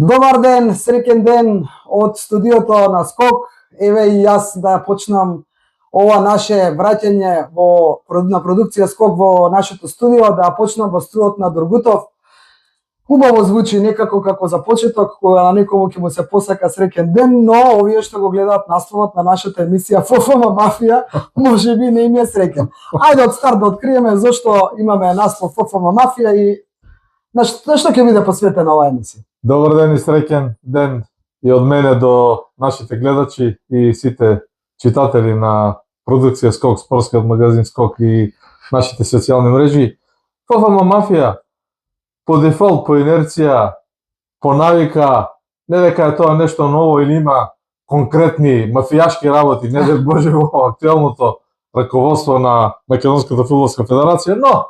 Добар ден, среќен ден од студиото на Скок. Еве и јас да почнам ова наше враќање на продукција Скок во нашето студио, да почнам во студиот на Дургутов. Убаво звучи некако како за почеток, кога на некому ќе му се посака среќен ден, но овие што го гледаат насловот на нашата емисија ФФМ Мафија, можеби не им е среќен. Ајде од старт да откриеме зошто имаме наслов ФФМ Мафија и на што ќе биде посветена оваа емисија. Добар ден и среќен ден и од мене до нашите гледачи и сите читатели на продукција Скок, спортскиот магазин Скок и нашите социјални мрежи. ФФМ Мафија по дефолт, по инерција, по навика, не дека е тоа нешто ново или има конкретни мафијашки работи, не дека Боже во актуелното раководство на Македонската фудбалска федерација, но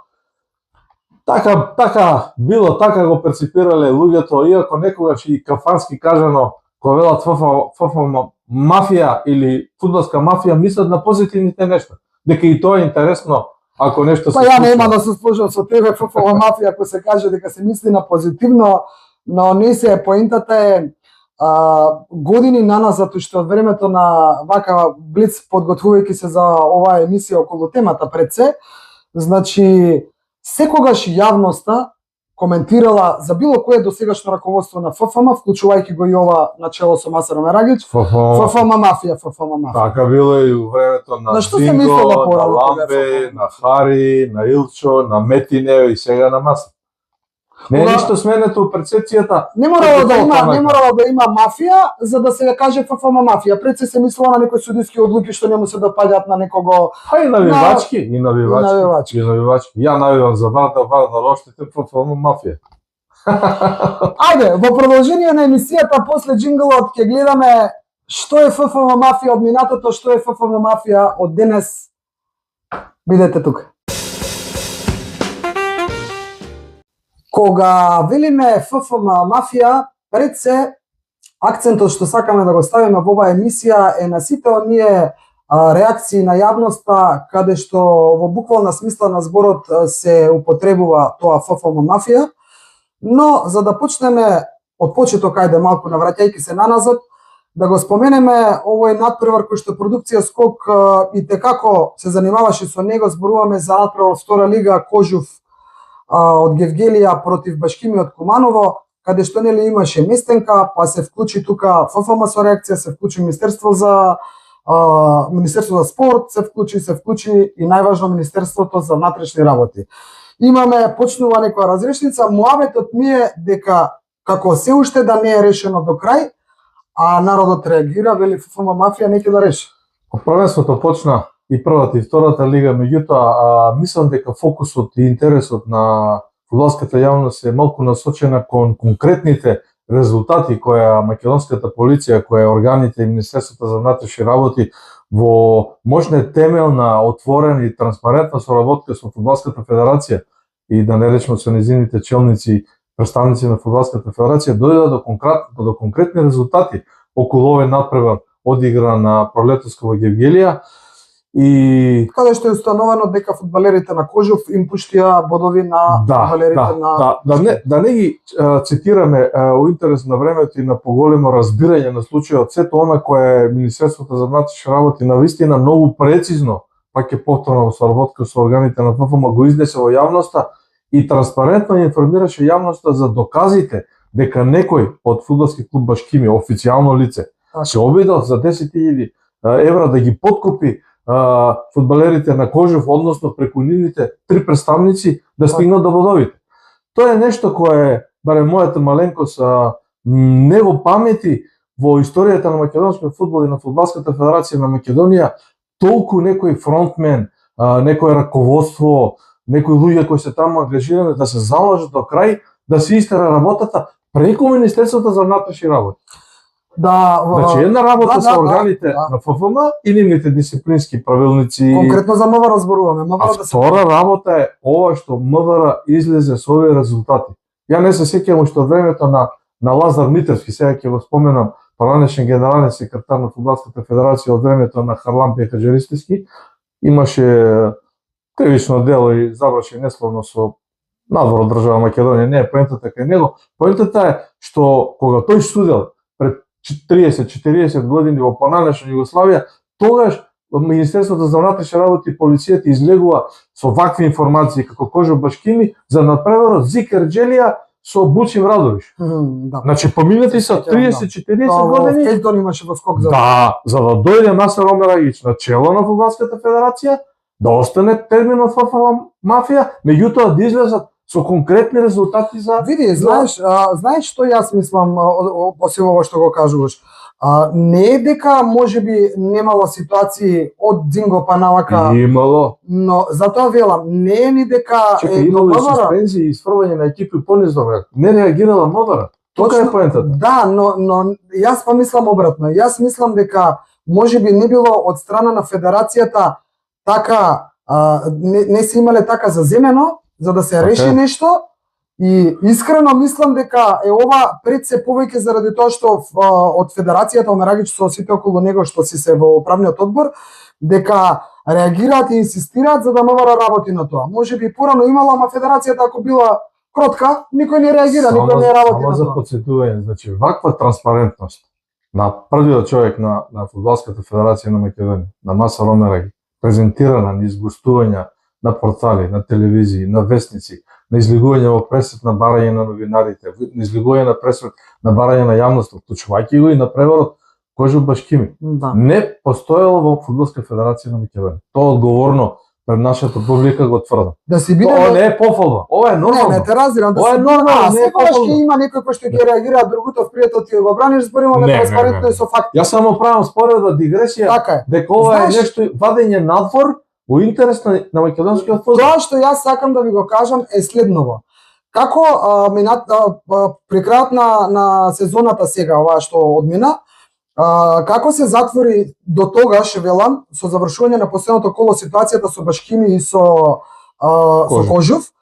така било, така го перципирале луѓето, иако некогаш и кафански кажано, кога велат ФФМ Мафија или фудбалска мафија, мислат на позитивните нешта. Дека и тоа е интересно, ако нешто се ја нема да се сложам со тебе, ФФМ Мафија, ако се каже дека се мисли на позитивно, но не се, поентата е години наназад, уште од времето на вака блиц, подготвувајќи се за оваа емисија околу темата пред се, значи секогаш јавноста коментирала за било кое досегашно раководство на ФФМ, вклучувајќи го и ова начело со Масар Омерагич, ФФМ Мафија, ФФМ Мафија. Така било и во времето на Динго, на Ламбе, на Хари, на Илчо, на Метине и сега на Масар. Не е ништо сменето у перцепцијата. Не морало да има мафија за да се каже ФФМ Мафија. Пред се мислело на некои судиски одлуки што не му се допаѓаат на некого. И навивачки, и навивачки. Ја навивам за Варда лоштите ФФМ Мафија. Ајде, во продолжение на емисијата после джинглот ќе гледаме што е ФФМ Мафија од минатото, што е ФФМ Мафија од денес. Бидете тука. Кога велиме ФФМ Мафија, пред се акцентот што сакаме да го ставиме во оваа емисија е на сите оние реакции на јавноста каде што во буквална смисла на зборот се употребува тоа ФФМ Мафија, но за да почнеме од почеток, ајде малку навраќајќи се наназад, да го споменеме овој надпревар кој што продукција Скок и текако се занимаваше со него. Зборуваме за надпревар од втора лига Кожув од Гевгелија против Башкими од Куманово, каде што нели имаше местенка, па се вклучи тука ФФМ со реакција, се вклучи Министерство за спорт, се вклучи и најважно Министерството за внатрешни работи. Имаме почнува некоја разрешница, муабетот ми е дека како се уште да не е решено до крај, а народот реагира, вели ФФМ Мафија неќе да реши. Првенството почна и првата и втората лига, меѓутоа мислам дека фокусот и интересот на фудбалската јавност е малку насочена кон конкретните резултати која македонската полиција, која органите и Министерството за внатрешни работи во можна темелна, отворена и транспарентна соработка со фудбалската федерација и да не речеме со нејзините челници, представници на фудбалската федерација, дојдоа до конкретни резултати околу овој надпревар одигран на пролетоска во Гевгелија. И каде што е установено дека фудбалерите на Кожув им пуштија бодови на фудбалерите на да не ги цитираме у интерес на времето и на поголемо разбирање на случајот, сето она кое Министерството за внатрешни работи навистина многу прецизно, пак е повторно во соработка со органите на ФФМ, го изнесе во јавноста и транспарентно информираше јавноста за доказите дека некој од фудбалски клуб Башкими, официјално лице, се обидел за 10.000 евра да ги подкупи фудбалерите на Кожув, односно преку нивните 3 представници да стигнат до бодовите. Тоа е нешто кое, барем мојата маленкост, не го памети во историјата на македонскиот фудбал и на фудбалската федерација на Македонија, толку некој фронтмен, некој раководство, некои луѓе кои се таму ангажирани да се заложат до крај, да се истера работата преку Министерството за внатрешни работи. Значи една работа со органите на ФФМ и нивните дисциплински правилници. Конкретно за МВР зборуваме. Втора работа е ова што МВР излезе со овие резултати. Ја не се сеќавам уште од времето на Лазар Митревски, сега ќе го споменам, поранешен генерален секретар на фудбалската федерација од времето на Харлампија Хаджаристовски, имаше кривично дело и заврши неславно со надвор од држава Македонија, не е поентата кај него. Поентата е што кога тој судел пред 30-40 години во понадешна Југославија, тогаш Министерството за внатрешни работи и полицијата излегува со вакви информации како Кожо Башкими за надпреварот Зикер Джелија со Бучим Радовиш. Да. Значи поминати се 30-40 години. Фејтон имаше во скок за Да, за да дојде Насер Омерагич на чело на Фудбалската федерација, да остане терминот ФФВ мафија, меѓутоа да излезат со конкретни резултати за... Види, знаеш што јас мислам, освен ова што го кажуваш, не е дека можеби немало ситуации од Дзинго па навака, Имало. но затоа велам, не е ни дека Имало и суспензии и сфрвање на екипи понизно, не реагирала МВР. Тоа е поентата. Да, но јас па мислам обратно. Јас мислам дека можеби не било од страна на федерацијата така, не се имале така заземено за да се реши нешто. И искрено мислам дека е ова пред се повеќе заради тоа што од федерацијата Омерагич со сите околу него што си се во управниот одбор, дека реагираат и инсистираат за да МВР работи на тоа. Можеби порано имала, ама федерацијата ако била кротка, никој не реагира, никој не работи на тоа. Само за потсетување, значи ваква транспарентност на првиот човек на Фудбалската федерација на Македонија, на Насер Омерагич, презентирана низ гостувања на портали, на телевизии, на вестници, на излегување во пресвет на барање на новинарите, на излегување на пресвет на барање на јавноста, вклучувајќи го и на преварот Кожо Башкими. Да. Не постоело во Фудбалска федерација на Македонија. Тоа одговорно пред нашата публика го тврдам. Да си биде Тоа не е пофалба, ова е нормално. Не те разбирам, да ова е нормално, не е секогаш пофалба. ќе има некој кој што ќе реагира, а другото пријател ти го браниш, збориме транспарентно и со факти. Јас само правам споредба дигресија Така е. дека ова е нешто вадење надвор во интерес на македонскиот фудбал. Тоа што јас сакам да ви го кажам е следново. Како при крајот на сезоната сега, оваа што одмина, како се затвори до тогаш, велам, со завршување на последното коло ситуацијата со Башкими и со Кожов,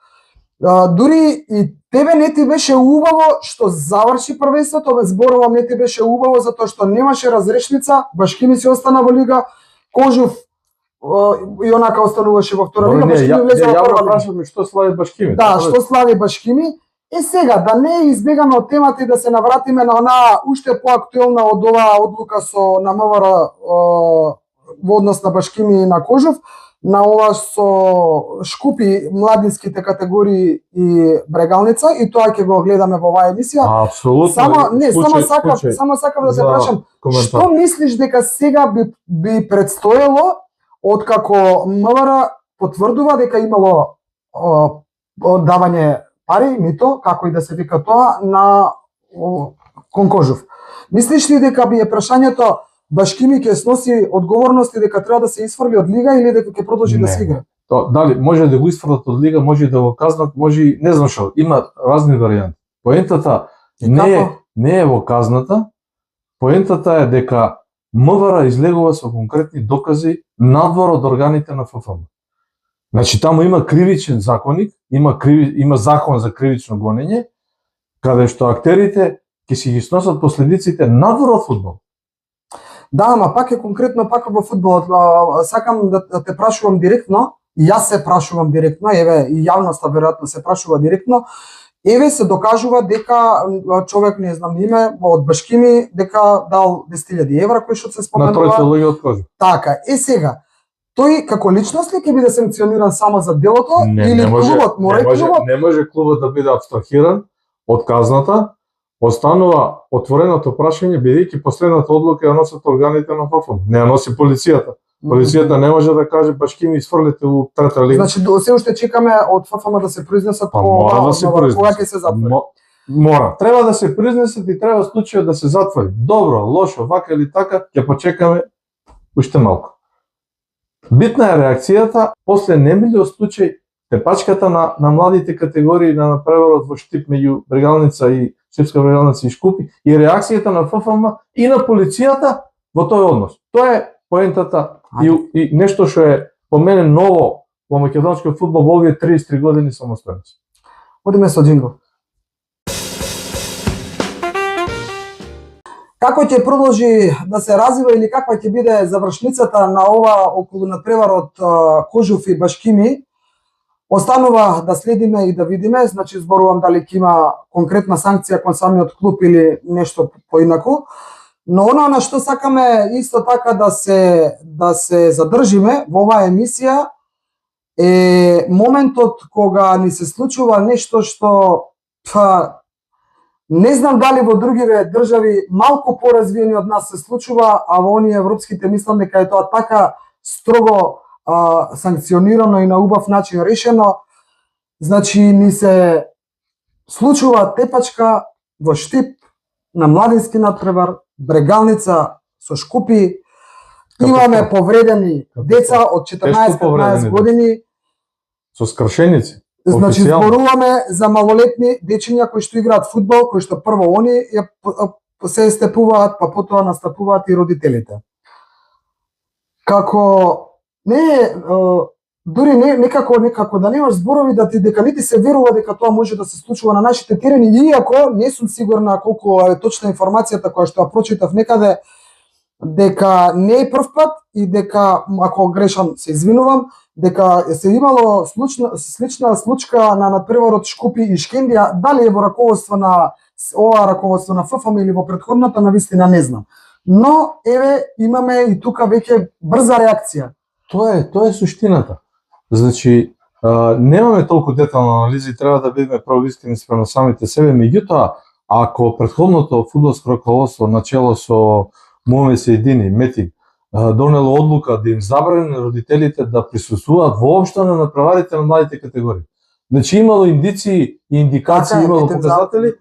дури и тебе не ти беше убаво што заврши првенството, зборувам, не ти беше убаво затоа што немаше разрешница, Башкими си остана во лига, Кожов и онака остануваше во втора лига, Башкими влезе во прва лига. Прашавме што слави Башкими. Да, што слави Башкими. И сега, да не избегаме од темата и да се навратиме на онаа уште поактуелна од оваа одлука на МВР во однос на Башкими и на Кожов, на ова со Шкупи младинските категории и Брегалница, и тоа ќе го гледаме во оваа емисија. Апсолутно. Само сакам да те прашам, што мислиш дека сега би предстоело откако МВР потврдува дека имало давање пари, мито, како и да се вика тоа, на Конкожов. Мислиш ли дека би е прашањето Башкими ќе сноси одговорности дека треба да се исфрли од лига или дека ќе продолжи да се игра? Дали може да го исфрлат од лига, може да го казнат, може не знам што, има разни варијанти. Поентата не е во казната, поентата е дека МВР излегува со конкретни докази надвор од органите на ФФМ. Значи таму има кривичен законник, има закон за кривично гонење, каде што актерите ќе си ги сносат последиците надвор од фудбал. Да, ама пак е конкретно пак во фудбалот. Сакам да те прашувам директно, и јас се прашувам директно, еве и јавноста веројатно се прашува директно. Еве се докажува дека човек, не знам име, од Башкими, дека дал 10.000 евра кои што се споменува. На тројца луѓе од Кожов. Така, сега, тој како личност ли ќе биде санкциониран само за делото или клубот не може клубот да биде абстрахиран од казната, останува отвореното прашање бидејќи последната одлука ја носат органите на ФФМ, не ја носи полицијата. Полицијата не може да каже Башкими изфрлете у трета лига. Значи се уште чекаме од ФФМ да се произнесат кога ќе се затвори. Мора. Треба да се произнесат и треба случајот да се затвори. Добро, лошо, вака или така, ќе почекаме уште малку. Битна е реакцијата после немилиот случај тепачката на младите категории на преварот во Штип меѓу Брегалница и Српска Брегалница и Шкупи и реакцијата на ФФМ и на полицијата во тој однос. Тоа е поентата и нешто што е по мене ново во македонскиот фудбал во овие 33 години самостојност. Одиме со джингл. Како ќе продолжи да се развива или каква ќе биде завршницата на ова околу надпреварот Кожов и Башкими? Останува да следиме и да видиме, значи зборувам дали ќе има конкретна санкција кон самиот клуб или нешто поинаку. Но она на што сакаме исто така да се задржиме во оваа емисија е моментот кога ни се случува нешто што не знам дали во другиве држави малку поразвиени од нас се случува, а во оние европските мислам дека е тоа така строго санкционирано и на убав начин решено. Значи ни се случува тепачка во Штип, на Младински надпревар, Брегалница со Шкупи. Имаме повредени деца од 14-15 години. Со скршеници. Значи зборуваме за малолетни дечиња кои што играат фудбал, кои што прво они се степуваат, па потоа настапуваат и родителите. Како дури некако да немаш зборови дека не ти се верува дека тоа може да се случува на нашите терени, иако не сум сигурна колку е точна информацијата која што ја прочитав некаде, дека не е прв пат и дека, ако грешам, се извинувам, дека се имало слична случка на надпреварот Шкупи и Шкендија, дали е во раководство на ова раководство на ФФМ или во претходната, навистина не знам. Но еве имаме и тука веќе брза реакција. Тоа е суштината. Значи, немаме толку детални анализи, треба да бидеме право искрени спрема самите себе, меѓутоа, ако претходното фудбалско раководство начело со Моме Сејдини, Метик, донело одлука да им забрани родителите да присуствуваат воопшто на надпреварите на младите категории. Значи имало индици и индикации, имало показатели,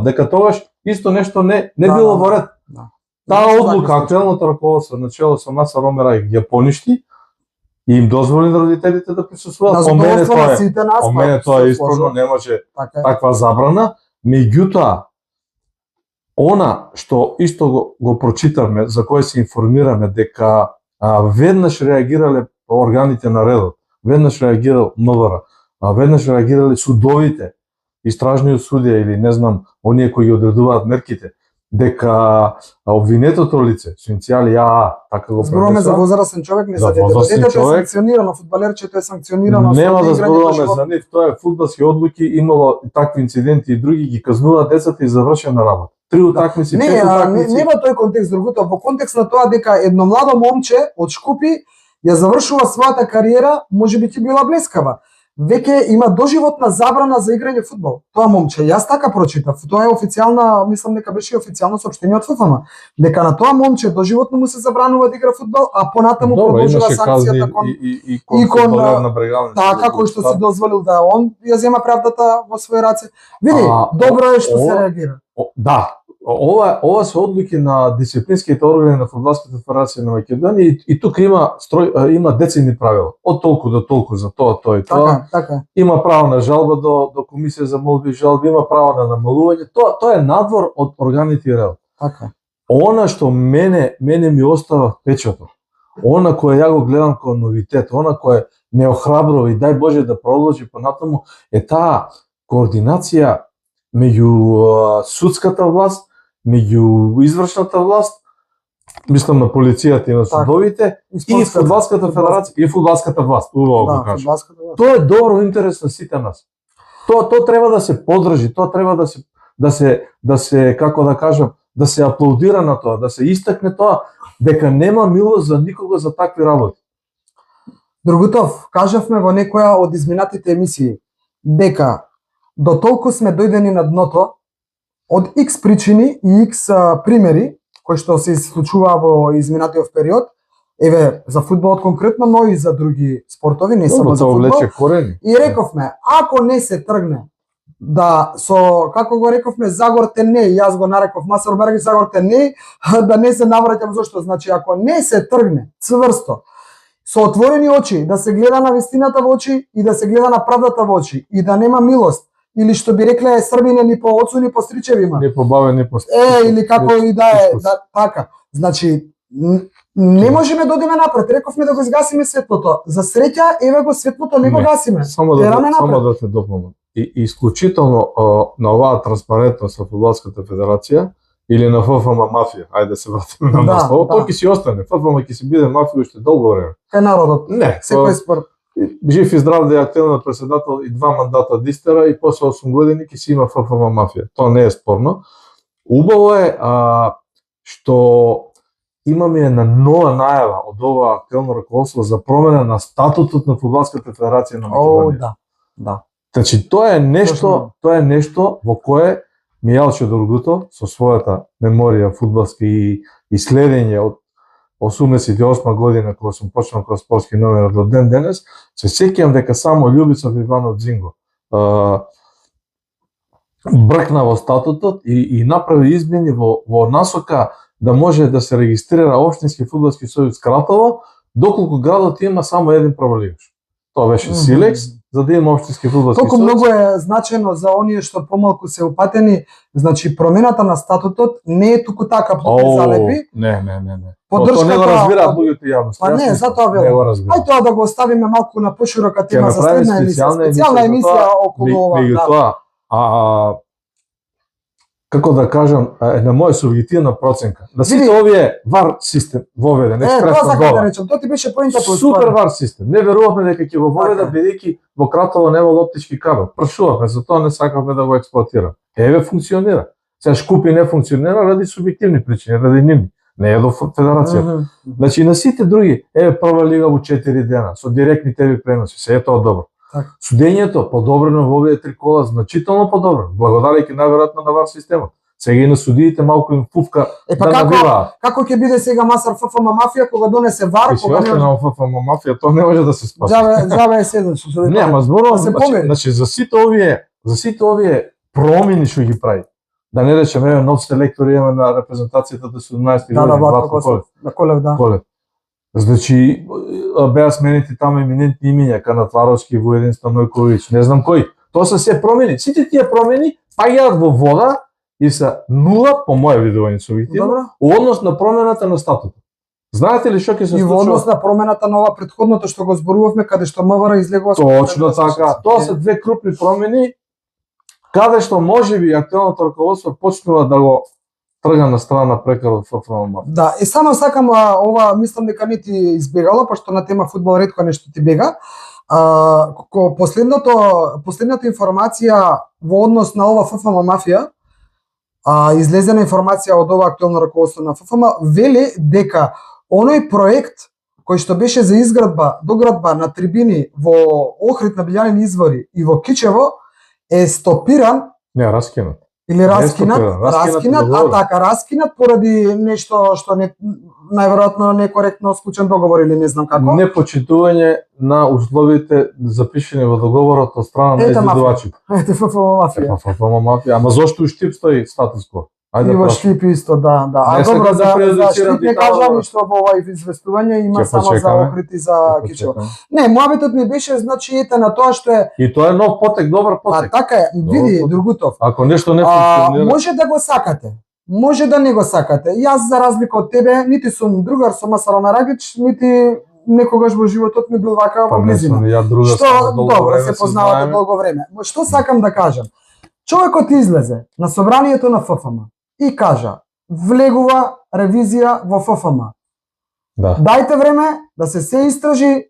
дека тогаш исто нешто не било во ред. Таа одлука, актуелното раководство начело со Маса Ромера ги поништи и им дозволи на родителите да присуствуваат. По мене тоа е исправно, не може таква забрана. Меѓутоа, она што исто го прочитавме, за кое се информираме, дека веднаш реагирале органите на редот, веднаш реагирал МВР, веднаш реагирале судовите, истражниот судија или не знам, оние кои ги одредуваат мерките, дека обвинетото лице со иницијали АА, така го зборуваме за возрастен човек, не за дете. Детето е санкционирано, фудбалерчето е санкционирано. Нема да зборуваме за нив, тоа е фудбалски одлуки, имало такви инциденти и други, ги казнуваат децата и завршена работа. 3 утакмици, 5 утакмици. Не во тој контекст, другото, во контекст на тоа дека едно младо момче од Шкупи ја завршува својата кариера, можеби ќе била блескава. Веќе има доживотна забрана за играње фудбал. Тоа момче, јас така прочитав. Тоа е официјална, мислам дека беше официјално соопштение од ФФМ, дека на тоа момче доживотно му се забранува да игра фудбал, а понатаму продолжува санкцијата кон на Брегалница. Така, кој што си дозволил да он ја зема правдата во своји раце. Види, добро е што се реагира. Да, ова се одлуки на дисциплинските органи на Фудбалската федерација на Македонија и тука има децидни правила. Од толку до толку за тоа и тоа. Така. Има право на жалба до комисија за молби и жалби, има право на намалување. Тоа е надвор од органите и ред. Така. Она што мене ми остава впечаток, она која ја го гледам како новитет, она која ме охрабрува и дај Боже да продолжи понатаму, е таа координација меѓу судската власт, меѓу извршната власт, мислам на полицијата и на судовите, и Фудбалската федерација и фудбалската власт, убаво го кажам. Тоа е добро интерес на сите нас. Тоа треба да се поддржи, тоа треба да се како да кажам, да се аплаудира на тоа, да се истакне тоа дека нема милост за никого за такви работи. Другутов, кажавме во некоја од изминатите емисии дека до толку сме дојдени на дното од X причини и X примери кои што се случува во изминатиот период, еве за фудбалот конкретно, но и за други спортови, не само за фудбал. И рековме, ако не се тргне да со, како го рековме, Загорте не, јас го нареков Маса Ромера Загорте не, да не се навраќам зашто, значи ако не се тргне цврсто, со отворени очи, да се гледа на вистината во очи и да се гледа на правдата во очи и да нема милост, или што би рекле србине ни по оцу ни по стричеви има. Ни по бабе ни по или како и да е, така. Значи не можеме да одиме напред. Рековме да го изгасиме светлото. За среќа, еве го светлото, не го гасиме. Само да те дополнам. И исклучително на оваа транспарентност на Фудбалската федерација или на ФФМ мафија, ајде да се вратиме на наслово, тоа ќе си остане. ФФМ ќе си биде мафија уште долго време. Кај народот. Не, секој спорт. Жив и здрав да е активен председател и 2 мандата да истера и после 8 години ќе си има ФФМ мафија. Тоа не е спорно. Убаво е што имаме една нова најава од ова актуелно раководство за промена на статутот на Фудбалската федерација на Македонија. Да. Значи тоа е нешто во кое Мијалчо Дургуто со својата меморија фудбалска и следење од 88 година кога сум почнал како спортски новинар до ден денес, се сеќавам дека само Љубица Иванов Дзинго бркна во статутот и направи измени во насока да може да се регистрира општински фудбалски сојуз Кратово, доколку градот има само еден праволиваш. Тоа беше Силекс, за да има општински фудбалски Толку сојуз. многу е значено за оние што помалку се упатени, значи промената на статутот не е туку така залепи. Не. Поддршката Тоа не го разбираат луѓето јавност. Па не, затоа не велам. го разбираат. Ај тоа да го оставиме малку на поширока тема за направиме следна емисија. специјална Специјална емисија за емисија тоа, околу ова. Меѓутоа, како да кажам, една моја субјективна проценка. Да сите Види. овие вар систем воведен, Тоа експресно сакам да гола. речам, тоа ти беше поинтата од Супер стварот. вар систем. Не верувавме дека ќе го воведат Така е. бидејќи во Кратово нема оптички кабел. Прашувавме, затоа не сакавме да го експлоатираме. Еве функционира. Сега Шкупи не функционира ради субјективни причини, ради нивни. Не е до федерацијата. Значи на сите други, прва лига во 4 дена со директни TV преноси, се е тоа добро. Така. Судењето подобрено во овие 3 кола, значително подобрено, благодарејќи најверојатно на вар системот. Сега и на судиите малку им фуфка Па да набиваат. како ќе биде сега Масар ФФМ мафија кога донесе вар, И си кога още не на ФФМ мафија, тоа не може да се спаси. Џабе е седен со судите. Не, ама зборувам, Да се помери. значи за сите овие промени што ги прави. Да не речеме, еве нов селектор имаме на репрезентацијата до 17 Да, години, Владко Косов, на Колев, да. Колев. Значи, беа сменети таму еминентни имиња, Канатваровски, Воедин Станојковиќ, не знам кој. Тоа се се промени. Сите тие промени паѓаат во вода и се нула, по моје видување субјективно, Добро. во однос на промената на статутот. Знаете ли што ќе се И во случува? однос на промената на ова претходното што го зборувавме, каде што МВР излегува со Точно така. Тоа се две крупни промени, каде што можеби актуелното раководство почнува да го трга на страна на прекарот ФФМ. Да, и само сакам ова, мислам дека не ти избегало, пошто на тема фудбал ретко нешто ти бега. Последната информација во однос на ова ФФМ мафија, излезена информација од ова актуелно раководство на ФФМ, вели дека оној проект кој што беше за доградба на трибини во Охрид на Билјанин извори и во Кичево е стопиран Не, раскинат. или раскинат, раскинат поради нешто што не најверојатно некоректно склучен договор или не знам како. Непочитување на условите запишени во договорот од страна на изидувачите. Ете ФФМ мафија. ФФМ мафија. Ама зошто у Штип стои статус кво? И во Штип исто, да. А Не добро, сакам да за прејудицирам Штип не детално. кажа ништо во ова известување, има Ќе само за почекаме. Охрид и за Кичево. Не, моабетот ми беше, значи, ете на тоа што е, И тоа е нов потек, добар потек. така е, види, Добро. Другутов, Ако нешто не функционира, може да го сакате, може да не го сакате. Јас, за разлика од тебе, нити сум другар со Масар Омерагич, нити некогаш во животот ми бил вака па во не близина. сум и ја друга Што, само долго добро, време се познавате знаеме. долго време. Што сакам да кажам? Човекот излезе на собранието на ФФМ и кажа, влегува ревизија во ФФМ. Да. Дајте време да се истражи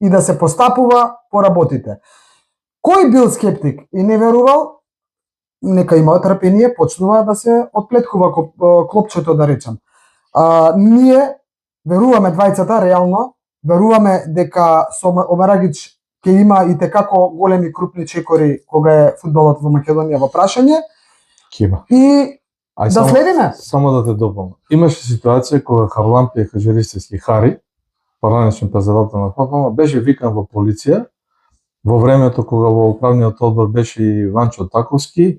и да се постапува по работите. Кој бил скептик и не верувал, нека има трпение, почнува да се отплеткува клопчето, да речам. Ние веруваме двајцата реално, веруваме дека со Омерагич ќе има и tekako големи крупни чекори кога е фудбалот во Македонија во прашање Кима. и Ај, да следиме. Само да те дополнам. Имаше ситуација кога Харлампија Хаджаристевски Хари, поранешен председател на ФФМ, беше викан во полиција во времето кога во управниот одбор беше и Ванчо Таковски,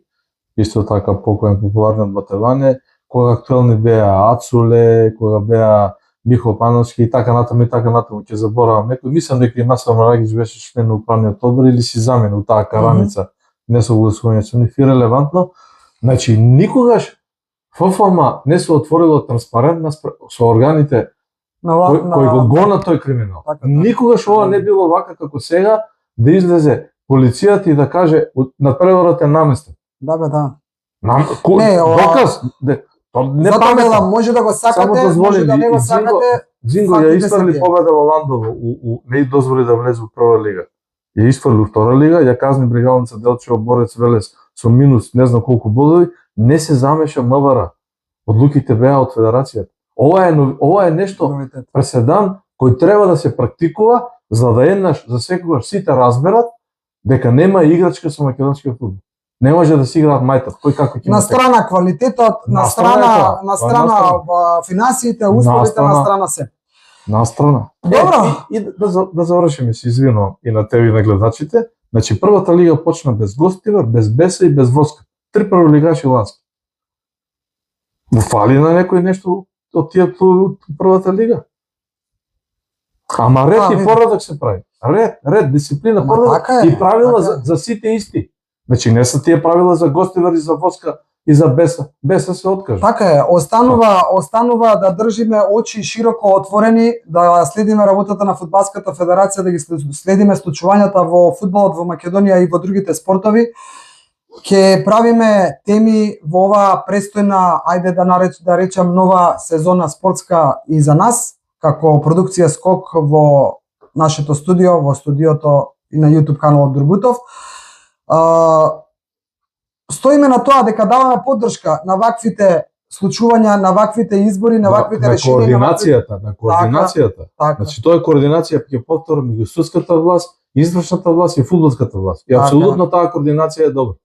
исто така покоен популарниот Батеване, кога актуелни беа Ацуле, кога беа Михо Пановски и така натаму, ќе заборавам некој. Мислам дека и Масар Омерагич беше член на управниот одбор или си заменил таа караница, не согласување со нив, ирелевантно. Значи, никогаш ФФМ не се отворило транспарентно со органите кои го гонат тој криминал. Така. Никогаш ова не било вака како сега, да излезе полицијата и да каже надпреварот е наместен. Да бе, да. Не, Не, ова- доказ, То не Затоа паметно. велам, може да го Само сакате, дозволи, може да не го и сакате. Дзинго ја фактите се изфрли тие. победа во Ландово, не ја дозволи да влезе во прва лига. Ја изфрли во втора лига, ја казни Брегалница Делчево Борец Велес со минус не знам колку бодови, не се замеша МВР. Одлуките беа од федерацијата. Ова е нешто преседан кој треба да се практикува за да еднаш за секогаш сите разберат дека нема играчка со македонскиот фудбал. Не може да се играат мајтат, кој како ќе На страна квалитетот, на страна финансиите, условите, на страна се. На страна. Добро. И да завршиме, се извинувам и на тебе и на гледачите. Значи првата лига почна без Гостивар, без Беса и без Воска. 3 прволигаши лански. Му фали на некој нешто од тие од првата лига? Ама ред и поредок се прави. Ред, дисциплина, поредок и правила за сите исти. Значи не се тие правила за Гостивар и за Воска и за Беса. Беса се откажа. Така е, останува да држиме очи широко отворени, да следиме работата на Фудбалската федерација, да ги следиме случувањата во фудбалот во Македонија и во другите спортови. Ќе правиме теми во оваа престојна, ајде да речам нова сезона спортска и за нас, како продукција Скок во нашето студио, во студиото и на YouTube каналот Дургутов. Стоиме на тоа дека даваме поддршка на ваквите случувања, на ваквите избори, на ваквите решенија, на координацијата. Така. Значи тоа е координација, ќе повторам, меѓу судската власт, извршната власт и фудбалската власт. И апсолутно таа координација е добра.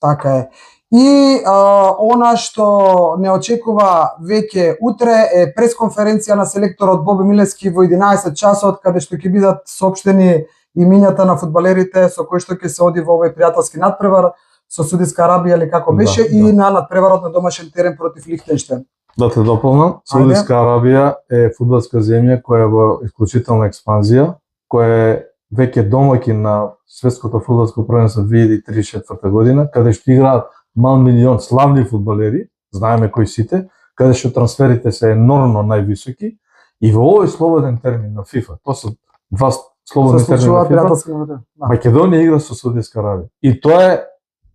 Така е. И она што не очекува веќе утре е пресконференција на селекторот Боби Милевски во 11 часот, каде што ќе бидат соопштени имињата на фудбалерите со кои што ќе се оди во овој пријателски надпревар со Саудитска Арабија или како беше и на надпреварот на домашен терен против Лихтенштеин. Да те дополнам, Саудитска Арабија е фудбалска земја која е во исклучителна експанзија, која е веќе домаќин на светското фудбалско првенство 2034 година, каде што играат мал милион славни фудбалери, знаеме кои сите, каде што трансферите се енормно највисоки и во овој слободен термин на ФИФА, тоа се два слободни термини на ФИФА, Македонија игра со Саудитска Арабија. И тоа е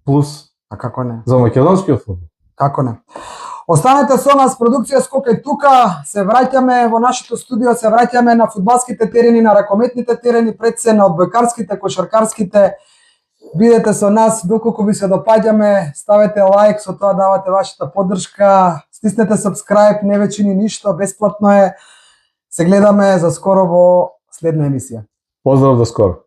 плюс. А како не? За македонскиот фудбал. Како не? Останете со нас, продукција Скок е тука, се враќаме во нашето студио, се враќаме на фудбалските терени, на ракометните терени, пред се на одбојкарските, кошаркарските. Бидете со нас, доколку ви се допаѓаме, ставете лайк, со тоа давате вашата поддршка, стиснете subscribe, не ве чини ништо, бесплатно е. Се гледаме за скоро во следна емисија. Поздрав до скоро.